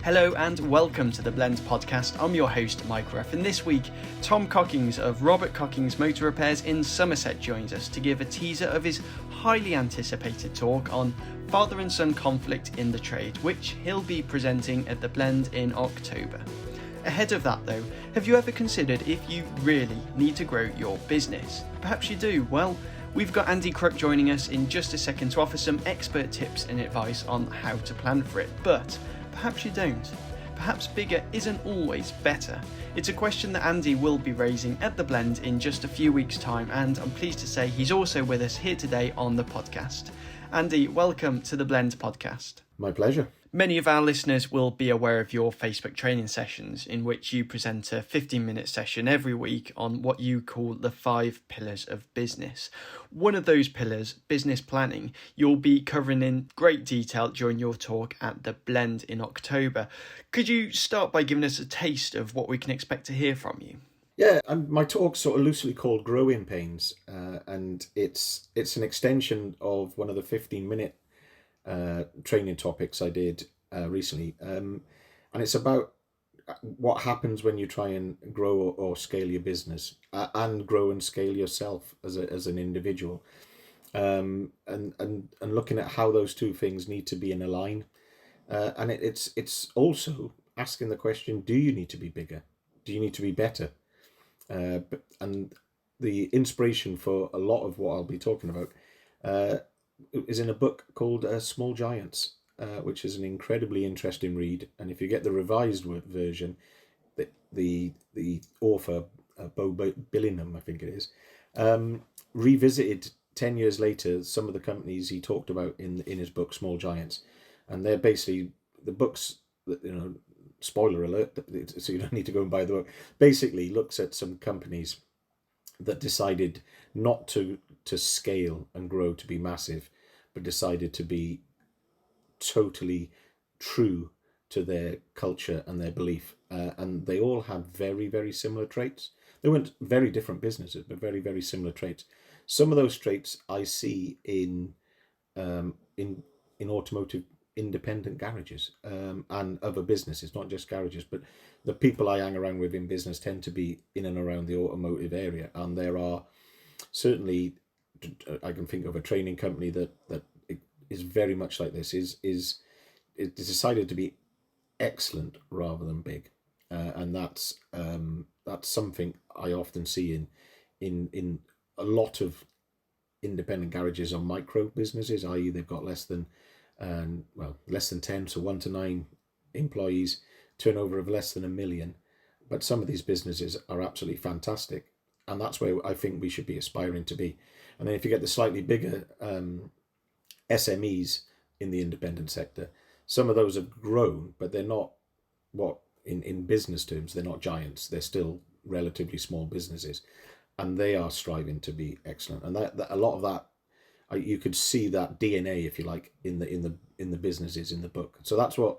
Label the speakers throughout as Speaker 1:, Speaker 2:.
Speaker 1: Hello and welcome to the Blend podcast. I'm your host, Mike Ruff, and this week, Tom Cockings of Robert Cockings Motor Repairs in Somerset joins us to give a teaser of his highly anticipated talk on father and son conflict in the trade, which he'll be presenting at the Blend in October. Ahead of that though, have you ever considered if you really need to grow your business? Perhaps you do. Well, we've got Andy Crook joining us in just a second to offer some expert tips and advice on how to plan for it, but perhaps you don't. Perhaps bigger isn't always better. It's a question that Andy will be raising at the Blend in just a few weeks' time, and I'm pleased to say he's also with us here today on the podcast. Andy, welcome to the Blend podcast.
Speaker 2: My pleasure.
Speaker 1: Many of our listeners will be aware of your Facebook training sessions, in which you present a 15-minute session every week on what you call the 5 pillars of business. One of those pillars, business planning, you'll be covering in great detail during your talk at the Blend in October. Could you start by giving us a taste of what we can expect to hear from you?
Speaker 2: Yeah, my talk's sort of loosely called Growing Pains, and it's an extension of one of the 15-minute training topics I did recently, and it's about what happens when you try and grow or scale your business and grow and scale yourself as an individual, and looking at how those two things need to be in a line, and it's also asking the question: do you need to be bigger? Do you need to be better? And the inspiration for a lot of what I'll be talking about is in a book called Small Giants, which is an incredibly interesting read. And if you get the revised version, the author, Bo Billingham, I think it is, revisited 10 years later some of the companies he talked about in his book Small Giants. And they're basically the books that, spoiler alert, so you don't need to go and buy the book, basically looks at some companies that decided not to scale and grow to be massive, but decided to be totally true to their culture and their belief. And they all had very, very similar traits. They weren't very different businesses, but very, very similar traits. Some of those traits I see in automotive independent garages and other businesses, not just garages, but the people I hang around with in business tend to be in and around the automotive area. And there are certainly, I can think of a training company that is very much like this, is decided to be excellent rather than big, and that's something I often see in a lot of independent garages or micro businesses, i.e. they've got less than 10, so 1 to 9 employees, turnover of less than $1 million. But some of these businesses are absolutely fantastic, and that's where I think we should be aspiring to be. And then if you get the slightly bigger SMEs in the independent sector, some of those have grown, but they're not in business terms, they're not giants. They're still relatively small businesses, and they are striving to be excellent. And that a lot of that, you could see that DNA, if you like, in the businesses in the book. So that's what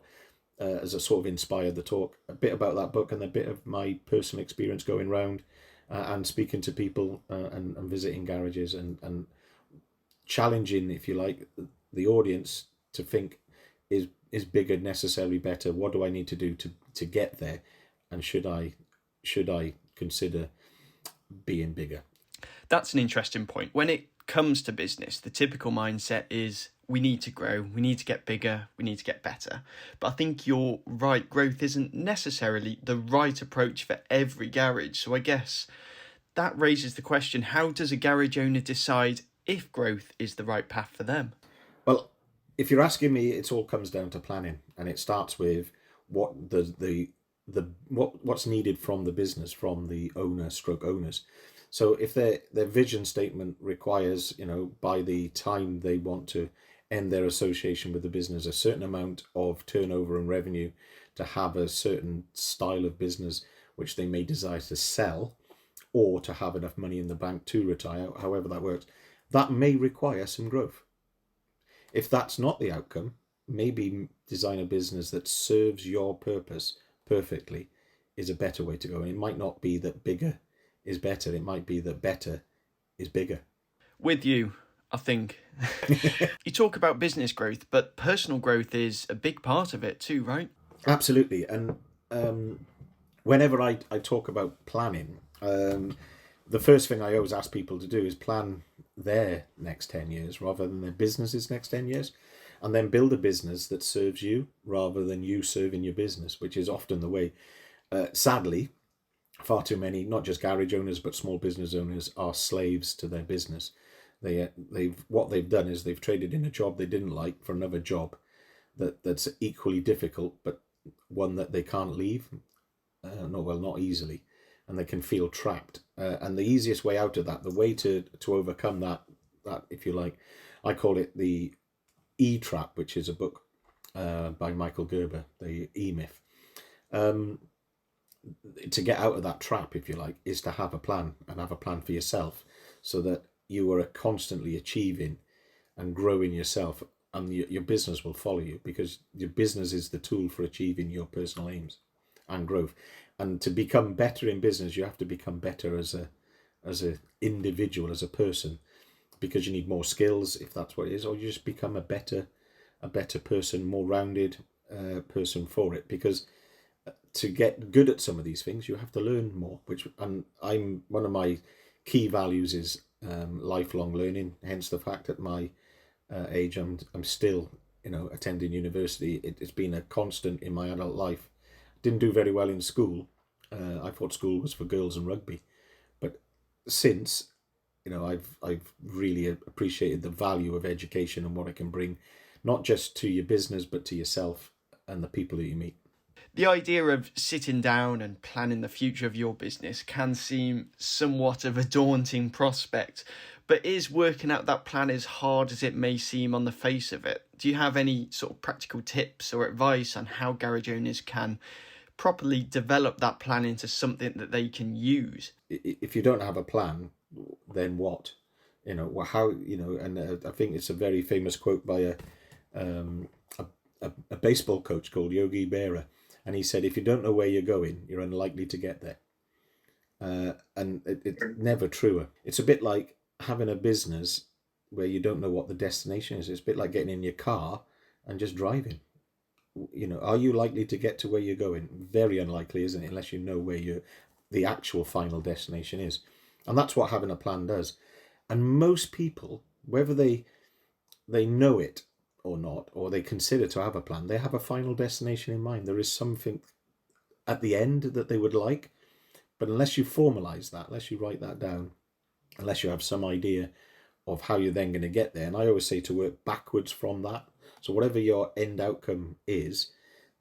Speaker 2: as a sort of inspired the talk, a bit about that book and a bit of my personal experience going round and speaking to people and visiting garages and challenging, if you like, the audience to think, is bigger necessarily better? What do I need to do to get there? And should I consider being bigger?
Speaker 1: That's an interesting point. When it comes to business, the typical mindset is we need to grow, we need to get bigger, we need to get better. But I think you're right, growth isn't necessarily the right approach for every garage. So I guess that raises the question, how does a garage owner decide if growth is the right path for them?
Speaker 2: Well, if you're asking me, it all comes down to planning, and it starts with what what's needed from the business, from the owners. So if their vision statement requires, by the time they want to end their association with the business, a certain amount of turnover and revenue to have a certain style of business which they may desire to sell, or to have enough money in the bank to retire, however that works, that may require some growth. If that's not the outcome, maybe design a business that serves your purpose perfectly is a better way to go. And it might not be that bigger is better. It might be that better is bigger.
Speaker 1: With you, I think. You talk about business growth, but personal growth is a big part of it too, right?
Speaker 2: Absolutely. And whenever I talk about planning, the first thing I always ask people to do is plan their next 10 years rather than their business's next 10 years, and then build a business that serves you rather than you serving your business, which is often the way. Sadly, far too many, not just garage owners but small business owners, are slaves to their business. They've done is they've traded in a job they didn't like for another job that's equally difficult, but one that they can't leave. No, well, not easily, and they can feel trapped. And the easiest way out of that, the way to overcome that, if you like, I call it the E Trap, which is a book by Michael Gerber, the E Myth. To get out of that trap, if you like, is to have a plan, and have a plan for yourself, so that you are constantly achieving and growing yourself, and your business will follow you, because your business is the tool for achieving your personal aims and growth. And to become better in business, you have to become better as a individual, as a person, because you need more skills, if that's what it is, or you just become a better person, more rounded person for it. Because to get good at some of these things, you have to learn more. And I'm one of my key values is lifelong learning. Hence the fact that my age, I'm still attending university. It's been a constant in my adult life. Didn't do very well in school. I thought school was for girls and rugby, but since I've really appreciated the value of education and what it can bring, not just to your business but to yourself and the people that you meet.
Speaker 1: The idea of sitting down and planning the future of your business can seem somewhat of a daunting prospect, but is working out that plan as hard as it may seem on the face of it? Do you have any sort of practical tips or advice on how garage owners can properly develop that plan into something that they can use?
Speaker 2: If you don't have a plan, then what? How? And I think it's a very famous quote by um, a baseball coach called Yogi Berra, and he said, "If you don't know where you're going, you're unlikely to get there." And it's never truer. It's a bit like having a business where you don't know what the destination is. It's a bit like getting in your car and just driving. Are you likely to get to where you're going? Very unlikely, isn't it? Unless you know where the actual final destination is. And that's what having a plan does. And most people, whether they know it or not, or they consider to have a plan, they have a final destination in mind. There is something at the end that they would like, but unless you formalize that, unless you write that down, unless you have some idea of how you're then going to get there, and I always say to work backwards from that. So whatever your end outcome is,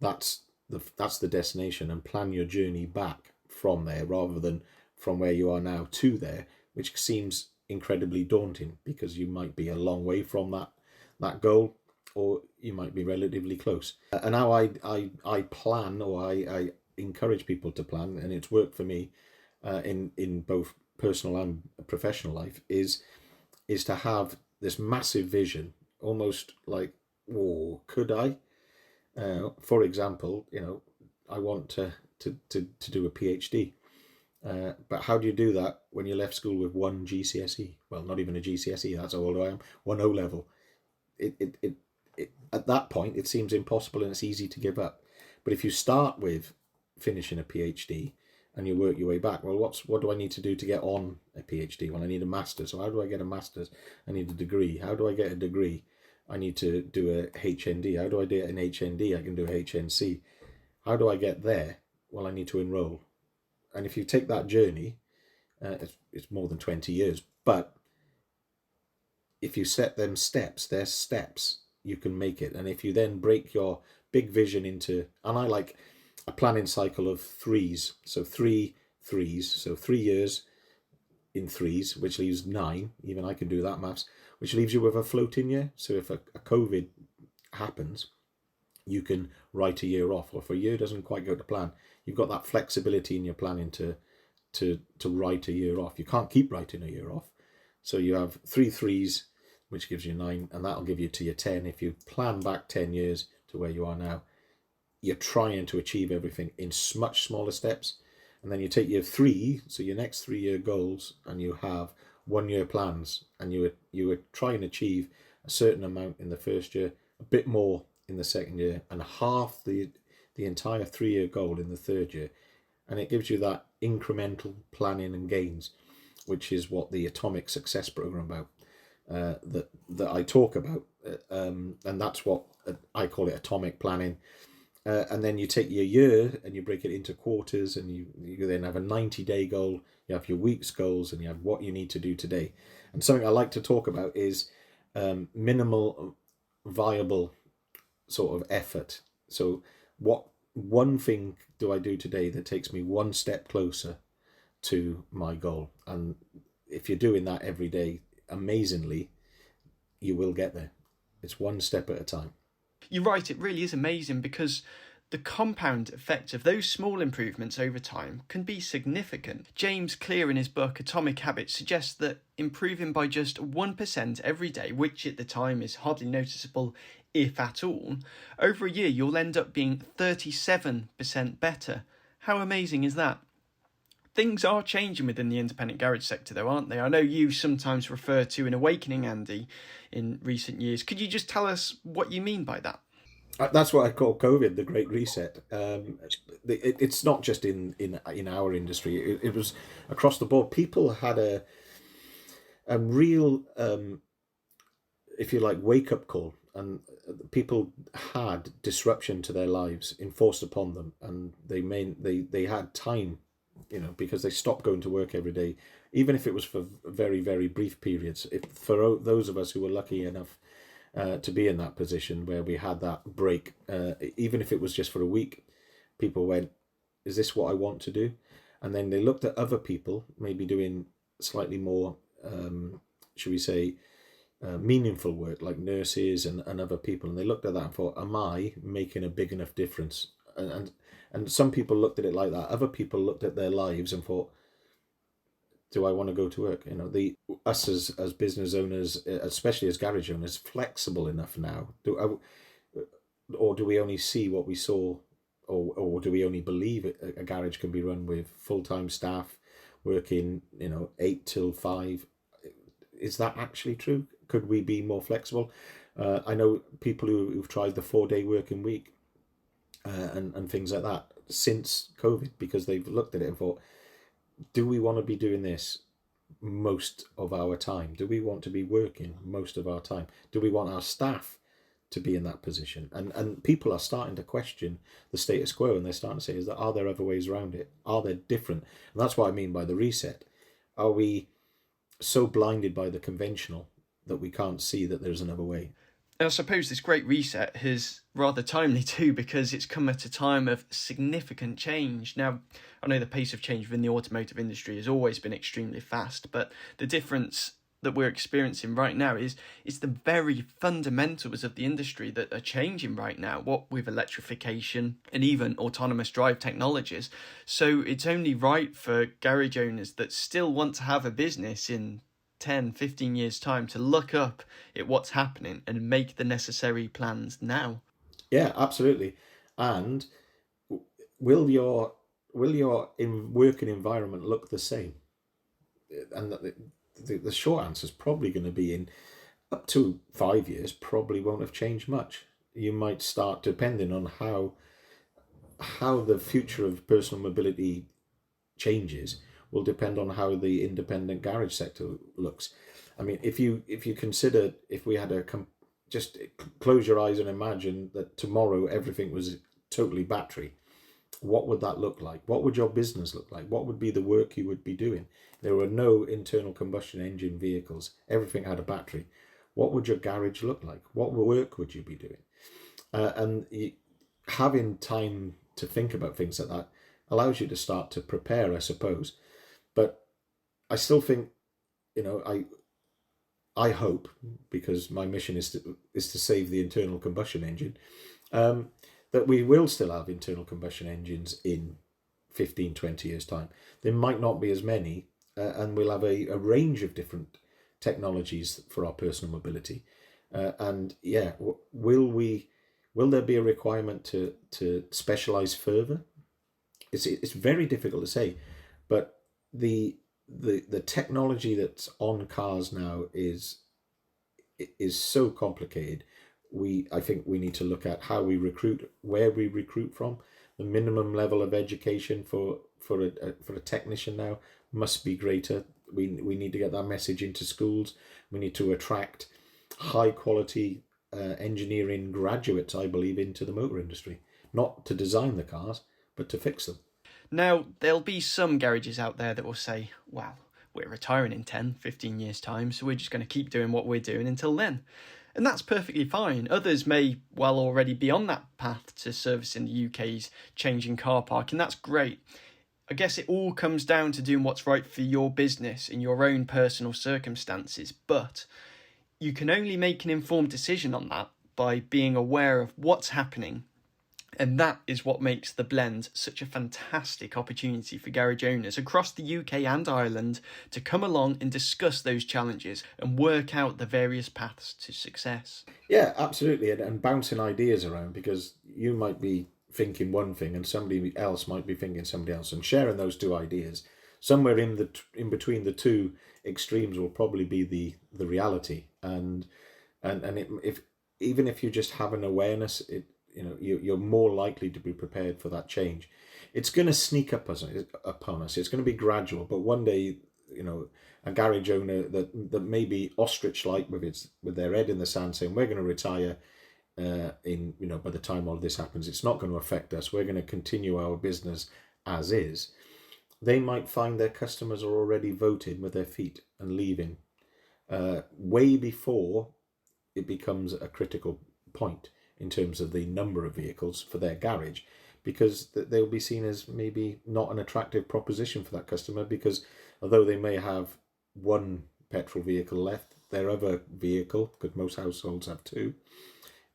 Speaker 2: that's the destination, and plan your journey back from there rather than from where you are now to there, which seems incredibly daunting because you might be a long way from that goal, or you might be relatively close. And how I plan, or I encourage people to plan, and it's worked for me in both personal and professional life, is to have this massive vision, almost like, oh, could I? For example, I want to do a PhD. But how do you do that when you left school with one GCSE? Well, not even a GCSE, that's how old I am, one O level. It at that point, it seems impossible and it's easy to give up. But if you start with finishing a PhD and you work your way back, well, what do I need to do to get on a PhD? Well, I need a master's. So how do I get a master's? I need a degree. How do I get a degree? I need to do a HND. How do I do an HND? I can do a HNC. How do I get there? Well, I need to enroll. And if you take that journey, it's more than 20 years. But if you set them steps, they're steps, you can make it. And if you then break your big vision into, and I like a planning cycle of threes. So 3 3s. So 3 years in threes, which leaves 9. Even I can do that maths, which leaves you with a floating year. So if a COVID happens, you can write a year off, or if a year doesn't quite go to plan, you've got that flexibility in your planning to write a year off. You can't keep writing a year off. So you have 3 3s, which gives you 9, and that'll give you to your 10. If you plan back 10 years to where you are now, you're trying to achieve everything in much smaller steps. And then you take your 3, so your next 3-year goals, and you have 1-year plans, and you would try and achieve a certain amount in the first year, a bit more in the second year, and half the the entire 3-year goal in the third year, and it gives you that incremental planning and gains, which is what the Atomic Success Program about that I talk about, and that's what I call it, atomic planning. And then you take your year and you break it into quarters, and you then have a 90-day goal, you have your week's goals, and you have what you need to do today. And something I like to talk about is minimal viable sort of effort. So what one thing do I do today that takes me one step closer to my goal? And if you're doing that every day, amazingly, you will get there. It's one step at a time.
Speaker 1: You're right, it really is amazing, because the compound effect of those small improvements over time can be significant. James Clear, in his book Atomic Habits, suggests that improving by just 1% every day, which at the time is hardly noticeable if at all, over a year you'll end up being 37% better. How amazing is that? Things are changing within the independent garage sector, though, aren't they? I know you sometimes refer to an awakening, Andy, in recent years. Could you just tell us what you mean by that?
Speaker 2: That's what I call COVID, the Great Reset. It's not just in our industry. It was across the board. People had a real, if you like, wake up call, and people had disruption to their lives enforced upon them, and they had time, because they stopped going to work every day, even if it was for very, very brief periods. For those of us who were lucky enough to be in that position where we had that break, even if it was just for a week, people went, is this what I want to do? And then they looked at other people maybe doing slightly more, should we say, meaningful work, like nurses and other people, and they looked at that and thought, am I making a big enough difference? And some people looked at it like that. Other people looked at their lives and thought, do I want to go to work? Us as business owners, especially as garage owners, flexible enough now? Or do we only see what we saw, or do we only believe a garage can be run with full-time staff working, 8 till 5? Is that actually true? Could we be more flexible? I know people who've tried the 4-day working week and things like that since COVID, because they've looked at it and thought, do we want to be doing this most of our time? Do we want to be working most of our time? Do we want our staff to be in that position? And people are starting to question the status quo, and they're starting to say, are there other ways around it? Are there different? And that's what I mean by the reset. Are we so blinded by the conventional that we can't see that there's another way?
Speaker 1: And I suppose this great reset is rather timely too, because it's come at a time of significant change. Now, I know the pace of change within the automotive industry has always been extremely fast, but the difference that we're experiencing right now is the very fundamentals of the industry that are changing right now, what with electrification and even autonomous drive technologies. So it's only right for garage owners that still want to have a business in 10, 15 years time to look up at what's happening and make the necessary plans now.
Speaker 2: Yeah, absolutely. And will your working environment look the same? And the short answer is probably going to be, in up to 5 years, probably won't have changed much. You might start, depending on how the future of personal mobility changes, will depend on how the independent garage sector looks. I mean, if you consider, if we had just close your eyes and imagine that tomorrow everything was totally battery, what would that look like? What would your business look like? What would be the work you would be doing? There were no internal combustion engine vehicles. Everything had a battery. What would your garage look like? What work would you be doing? Having time to think about things like that allows you to start to prepare, I suppose. But I still think, I hope, because my mission is to save the internal combustion engine, that we will still have internal combustion engines in 15, 20 years' time. There might not be as many, and we'll have a range of different technologies for our personal mobility. Will there be a requirement to specialize further? It's very difficult to say, but the technology that's on cars now is so complicated. I think we need to look at how we recruit, where we recruit from. The minimum level of education for a technician now must be greater. We need to get that message into schools. We need to attract high quality engineering graduates, I believe, into the motor industry, not to design the cars, but to fix them.
Speaker 1: Now, there'll be some garages out there that will say, well, we're retiring in 10, 15 years' time, so we're just going to keep doing what we're doing until then. And that's perfectly fine. Others may well already be on that path to servicing the UK's changing car park, and that's great. I guess it all comes down to doing what's right for your business in your own personal circumstances, but you can only make an informed decision on that by being aware of what's happening. And that is what makes the Blend such a fantastic opportunity for garage owners across the UK and Ireland to come along and discuss those challenges and work out the various paths to success.
Speaker 2: Yeah, absolutely. And bouncing ideas around, because you might be thinking one thing and somebody else might be thinking somebody else, and sharing those two ideas somewhere in between the two extremes will probably be the reality. And even if you just have an awareness, you're more likely to be prepared for that change. It's going to sneak up upon us. It's going to be gradual, but one day, a garage owner that may be ostrich-like with their head in the sand, saying we're going to retire by the time all this happens, it's not going to affect us. We're going to continue our business as is. They might find their customers are already voted with their feet and leaving way before it becomes a critical point in terms of the number of vehicles for their garage, because they'll be seen as maybe not an attractive proposition for that customer, because although they may have one petrol vehicle left, their other vehicle, because most households have two,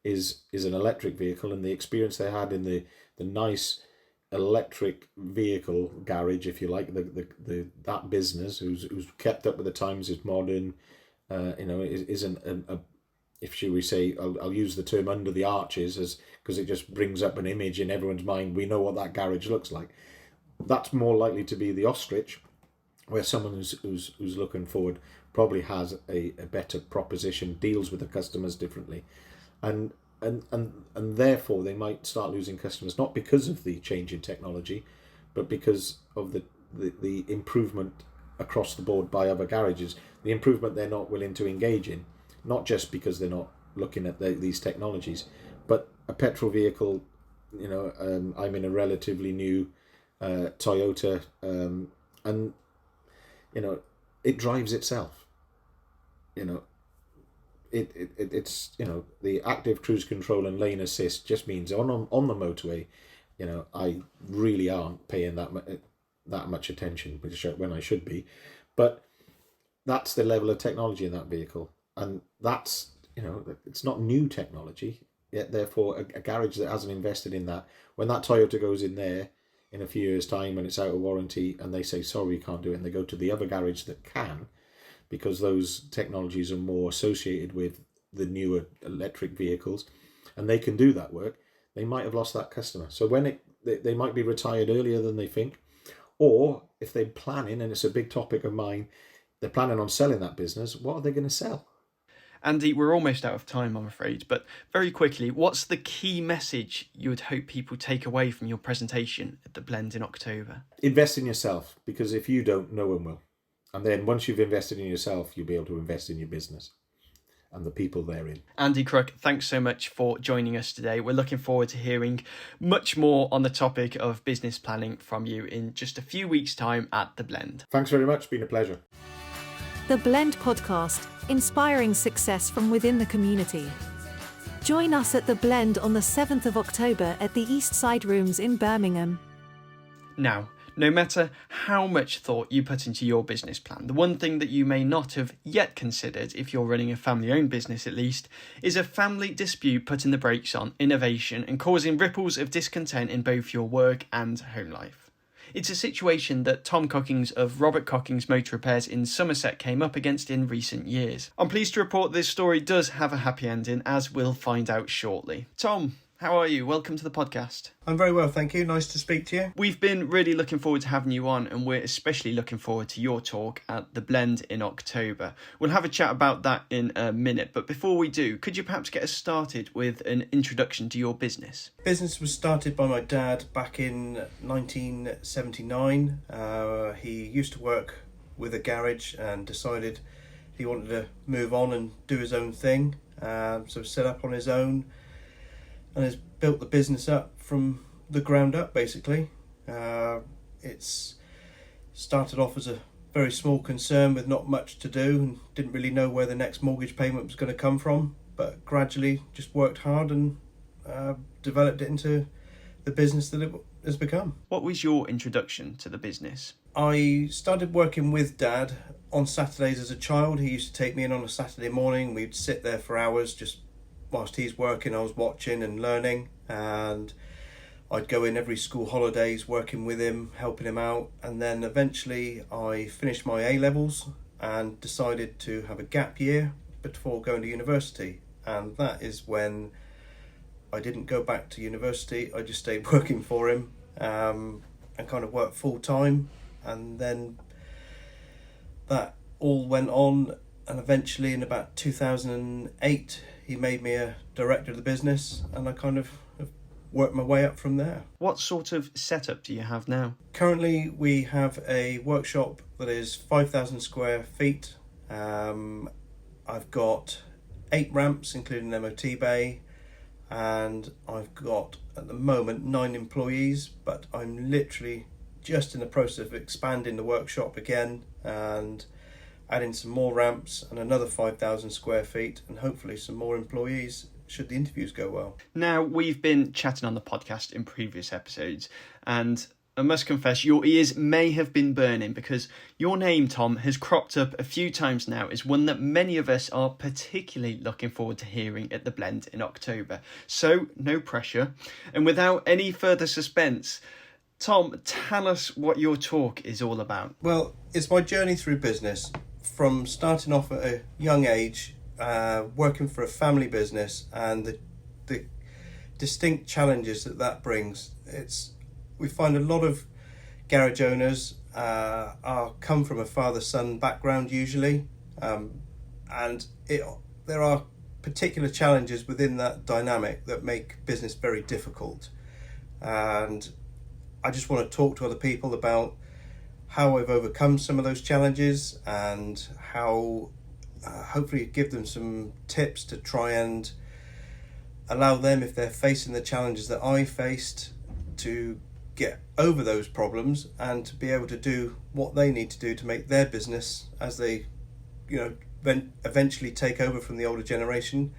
Speaker 2: is an electric vehicle, and the experience they had in the nice electric vehicle garage, if you like, that business who's kept up with the times, is modern, isn't a if should we say, I'll use the term under the arches, because it just brings up an image in everyone's mind. We know what that garage looks like. That's more likely to be the ostrich, where someone who's looking forward probably has a better proposition, deals with the customers differently, and therefore they might start losing customers, not because of the change in technology, but because of the improvement across the board by other garages, the improvement they're not willing to engage in. Not just because they're not looking at these technologies, but a petrol vehicle, I'm in a relatively new Toyota, and, it drives itself. It's the active cruise control and lane assist just means on the motorway, I really aren't paying that much attention, when I should be. But that's the level of technology in that vehicle. And that's, it's not new technology, yet therefore a garage that hasn't invested in that, when that Toyota goes in there in a few years' time and it's out of warranty and they say, sorry, we can't do it, and they go to the other garage that can, because those technologies are more associated with the newer electric vehicles, and they can do that work, they might have lost that customer. So when they might be retired earlier than they think, or if they're planning, and it's a big topic of mine, they're planning on selling that business, what are they going to sell?
Speaker 1: Andy, we're almost out of time, I'm afraid, but very quickly, what's the key message you would hope people take away from your presentation at the Blend in October?
Speaker 2: Invest in yourself, because if you don't, no one will. And then once you've invested in yourself, you'll be able to invest in your business and the people therein.
Speaker 1: Andy Crook, thanks so much for joining us today. We're looking forward to hearing much more on the topic of business planning from you in just a few weeks' time at the Blend.
Speaker 2: Thanks very much. It's been a pleasure.
Speaker 3: The Blend Podcast, inspiring success from within the community. Join us at the Blend on the 7th of October at the East Side Rooms in Birmingham.
Speaker 1: Now, no matter how much thought you put into your business plan, the one thing that you may not have yet considered, if you're running a family-owned business at least, is a family dispute putting the brakes on innovation and causing ripples of discontent in both your work and home life. It's a situation that Tom Cockings of Robert Cockings Motor Repairs in Somerset came up against in recent years. I'm pleased to report this story does have a happy ending, as we'll find out shortly. Tom, How are you? Welcome to the podcast.
Speaker 4: I'm very well, thank you. Nice to speak to you.
Speaker 1: We've been really looking forward to having you on, and we're especially looking forward to your talk at The Blend in October. We'll have a chat about that in a minute, but before we do, could you perhaps get us started with an introduction to your business?
Speaker 4: Business was started by my dad back in 1979. He used to work with a garage and decided he wanted to move on and do his own thing. So set up on his own and has built the business up from the ground up, basically. It's started off as a very small concern with not much to do and didn't really know where the next mortgage payment was going to come from, but gradually just worked hard and developed it into the business that it has become.
Speaker 1: What was your introduction to the business?
Speaker 4: I started working with Dad on Saturdays as a child. He used to take me in on a Saturday morning. We'd sit there for hours just whilst he's working. I was watching and learning, and I'd go in every school holidays working with him, helping him out, and then eventually I finished my A-levels and decided to have a gap year before going to university, and that is when I didn't go back to university. I just stayed working for him and kind of worked full time, and then that all went on, and eventually in about 2008 he made me a director of the business, and I kind of worked my way up from there.
Speaker 1: What sort of setup do you have now?
Speaker 4: Currently we have a workshop that is 5,000 square feet. I've got 8 ramps including an MOT bay, and I've got at the moment 9 employees, but I'm literally just in the process of expanding the workshop again and adding some more ramps and another 5,000 square feet and hopefully some more employees should the interviews go well.
Speaker 1: Now, we've been chatting on the podcast in previous episodes, and I must confess your ears may have been burning because your name, Tom, has cropped up a few times now as one that many of us are particularly looking forward to hearing at the Blend in October. So, no pressure. And without any further suspense, Tom, tell us what your talk is all about.
Speaker 4: Well, it's my journey through business, from starting off at a young age, working for a family business, and the distinct challenges that brings. We find a lot of garage owners come from a father-son background usually, and there are particular challenges within that dynamic that make business very difficult. And I just want to talk to other people about how I've overcome some of those challenges and how hopefully give them some tips to try and allow them, if they're facing the challenges that I faced, to get over those problems and to be able to do what they need to do to make their business, as they eventually take over from the older generation,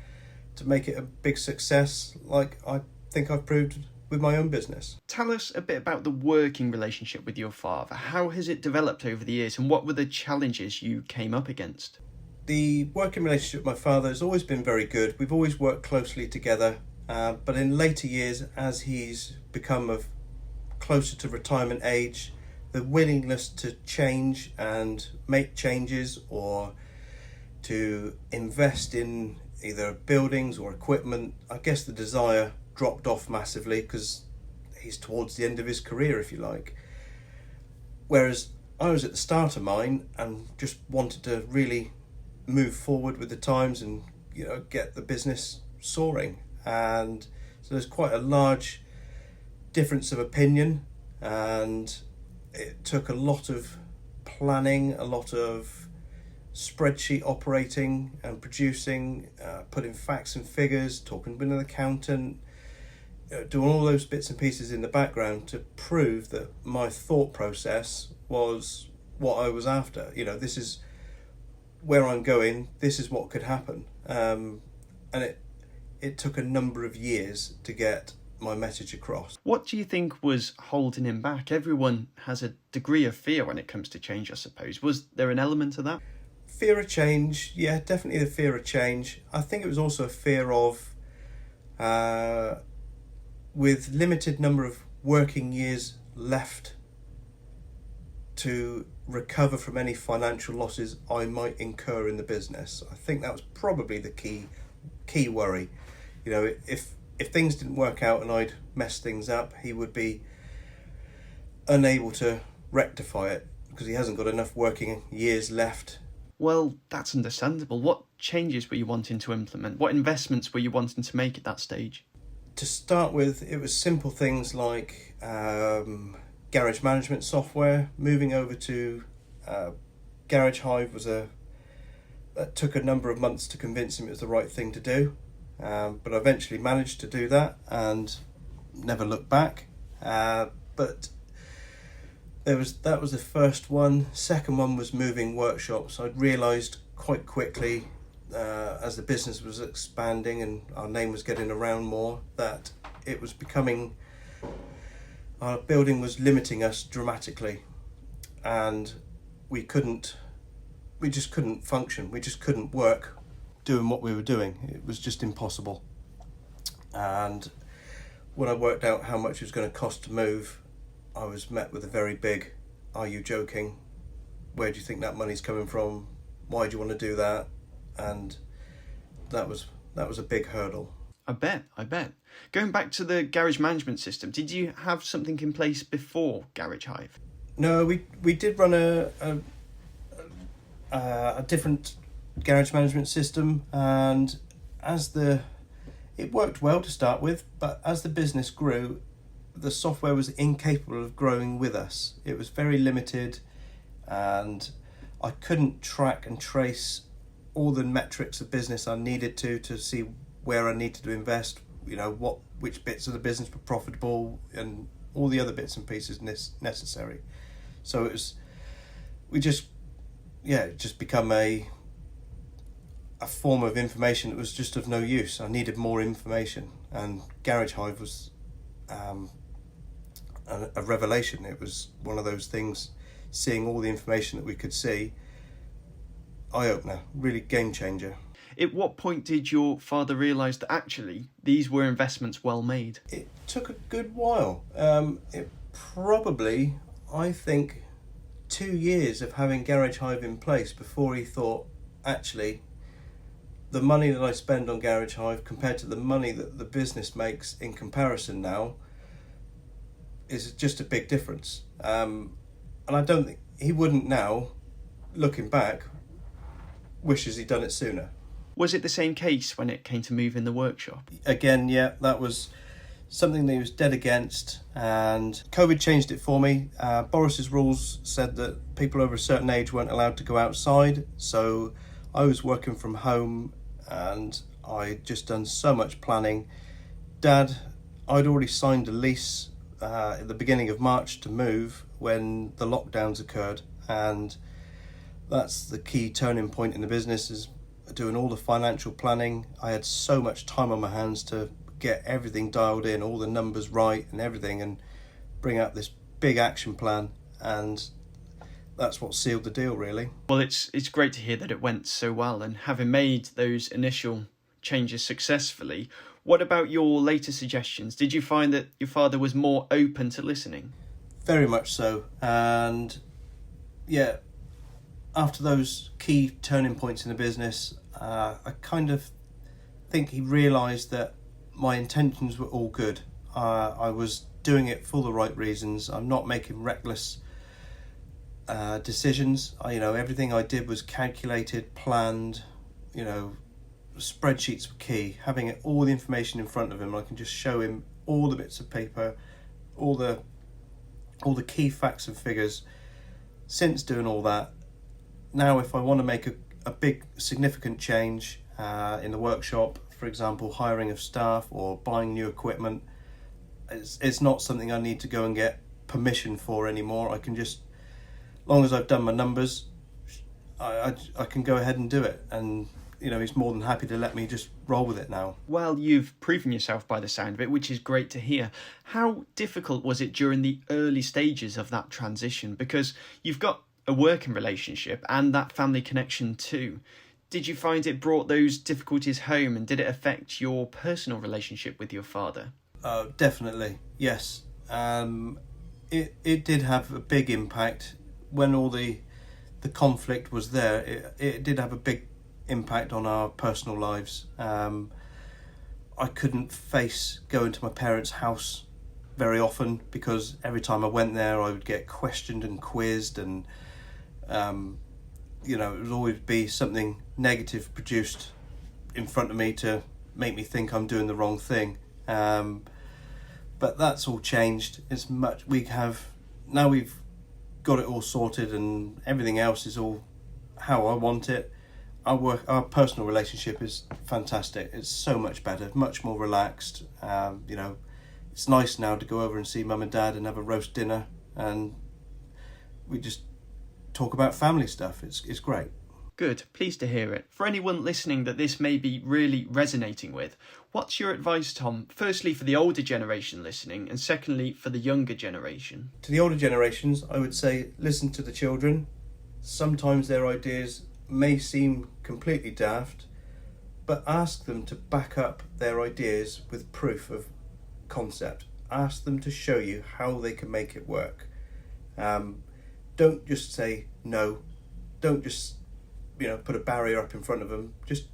Speaker 4: to make it a big success like I think I've proved with my own business.
Speaker 1: Tell us a bit about the working relationship with your father. How has it developed over the years, and what were the challenges you came up against?
Speaker 4: The working relationship with my father has always been very good. We've always worked closely together, but in later years, as he's become closer to retirement age, the willingness to change and make changes or to invest in either buildings or equipment, I guess the desire dropped off massively because he's towards the end of his career, if you like. Whereas I was at the start of mine and just wanted to really move forward with the times and get the business soaring. And so there's quite a large difference of opinion, and it took a lot of planning, a lot of spreadsheet operating and producing, putting facts and figures, talking with an accountant, doing all those bits and pieces in the background to prove that my thought process was what I was after. This is where I'm going, this is what could happen. And it took a number of years to get my message across.
Speaker 1: What do you think was holding him back? Everyone has a degree of fear when it comes to change, I suppose. Was there an element of that?
Speaker 4: Fear of change, yeah, definitely the fear of change. I think it was also a fear of with limited number of working years left to recover from any financial losses I might incur in the business. I think that was probably the key worry. If if things didn't work out and I'd mess things up, he would be unable to rectify it because he hasn't got enough working years left.
Speaker 1: Well, that's understandable. What changes were you wanting to implement? What investments were you wanting to make at that stage?
Speaker 4: To start with, it was simple things like garage management software. Moving over to Garage Hive that took a number of months to convince him it was the right thing to do, but I eventually managed to do that and never looked back. But that was the first one. Second one was moving workshops. I'd realised quite quickly, as the business was expanding and our name was getting around more, that it was becoming, our building was limiting us dramatically, and we just couldn't function. We just couldn't work doing what we were doing. It was just impossible. And when I worked out how much it was going to cost to move, I was met with a very big, "Are you joking? Where do you think that money's coming from? Why do you want to do that?" And that was a big hurdle.
Speaker 1: I bet. Going back to the garage management system, did you have something in place before Garage Hive?
Speaker 4: No, we did run a different garage management system, and it worked well to start with, but as the business grew, the software was incapable of growing with us. It was very limited, and I couldn't track and trace all the metrics of business I needed to see where I needed to invest, which bits of the business were profitable and all the other bits and pieces necessary. So it just become a form of information that was just of no use. I needed more information, and Garage Hive was a revelation. It was one of those things, seeing all the information that we could see, eye-opener, really game changer.
Speaker 1: At what point did your father realise that actually these were investments well made?
Speaker 4: It took a good while. It probably, I think, 2 years of having Garage Hive in place before he thought, actually, the money that I spend on Garage Hive compared to the money that the business makes in comparison now is just a big difference. And I don't think he wouldn't now, looking back, wishes he'd done it sooner.
Speaker 1: Was it the same case when it came to moving the workshop?
Speaker 4: Again, yeah, that was something that he was dead against, and COVID changed it for me. Boris's rules said that people over a certain age weren't allowed to go outside, so I was working from home and I'd just done so much planning. I'd already signed a lease at the beginning of March to move when the lockdowns occurred, and that's the key turning point in the business, is doing all the financial planning. I had so much time on my hands to get everything dialed in, all the numbers right and everything, and bring out this big action plan, and that's what sealed the deal, really.
Speaker 1: Well, it's great to hear that it went so well, and having made those initial changes successfully, what about your later suggestions? Did you find that your father was more open to listening?
Speaker 4: Very much so, and yeah, after those key turning points in the business, I kind of think he realised that my intentions were all good. I was doing it for the right reasons. I'm not making reckless decisions. Everything I did was calculated, planned. Spreadsheets were key. Having all the information in front of him, I can just show him all the bits of paper, all the key facts and figures. Since doing all that, now if I want to make a big significant change in the workshop, for example, hiring of staff or buying new equipment, it's not something I need to go and get permission for anymore. I can just, as long as I've done my numbers, I can go ahead and do it. And he's more than happy to let me just roll with it now.
Speaker 1: Well, you've proven yourself by the sound of it, which is great to hear. How difficult was it during the early stages of that transition? Because you've got a working relationship and that family connection too. Did you find it brought those difficulties home, and did it affect your personal relationship with your father?
Speaker 4: Definitely, yes. It did have a big impact when all the conflict was there. It did have a big impact on our personal lives. I couldn't face going to my parents' house very often, because every time I went there I would get questioned and quizzed, and it would always be something negative produced in front of me to make me think I'm doing the wrong thing. But that's all changed. We've got it all sorted, and everything else is all how I want it. Our personal relationship is fantastic. It's so much better, much more relaxed. It's nice now to go over and see mum and dad and have a roast dinner, and we just talk about family stuff. It's great.
Speaker 1: Good, pleased to hear it. For anyone listening that this may be really resonating with, what's your advice, Tom? Firstly, for the older generation listening, and secondly, for the younger generation.
Speaker 4: To the older generations, I would say listen to the children. Sometimes their ideas may seem completely daft, but ask them to back up their ideas with proof of concept. Ask them to show you how they can make it work. Don't just say no. Don't just put a barrier up in front of them. Just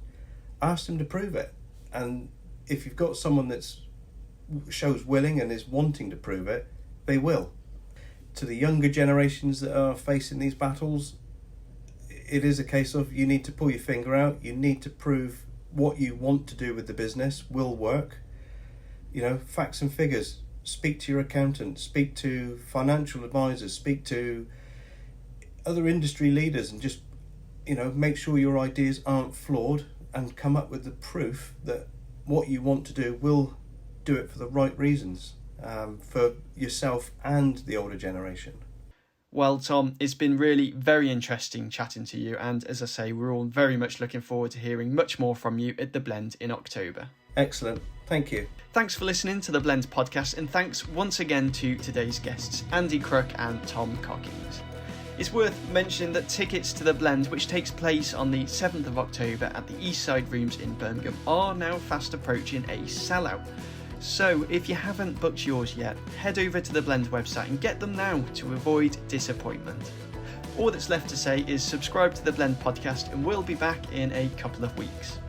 Speaker 4: ask them to prove it. And if you've got someone that shows willing and is wanting to prove it, they will. To the younger generations that are facing these battles, it is a case of you need to pull your finger out. You need to prove what you want to do with the business will work. Facts and figures. Speak to your accountant, speak to financial advisors, speak to other industry leaders, and just make sure your ideas aren't flawed, and come up with the proof that what you want to do will do it for the right reasons, for yourself and the older generation.
Speaker 1: Well, Tom, it's been really very interesting chatting to you, and as I say, we're all very much looking forward to hearing much more from you at The Blend in October.
Speaker 4: Excellent. Thank you.
Speaker 1: Thanks for listening to The Blend podcast, and thanks once again to today's guests, Andy Crook and Tom Cockings. It's worth mentioning that tickets to The Blend, which takes place on the 7th of October at the East Side Rooms in Birmingham, are now fast approaching a sellout. So if you haven't booked yours yet, head over to the Blend website and get them now to avoid disappointment. All that's left to say is subscribe to The Blend podcast, and we'll be back in a couple of weeks.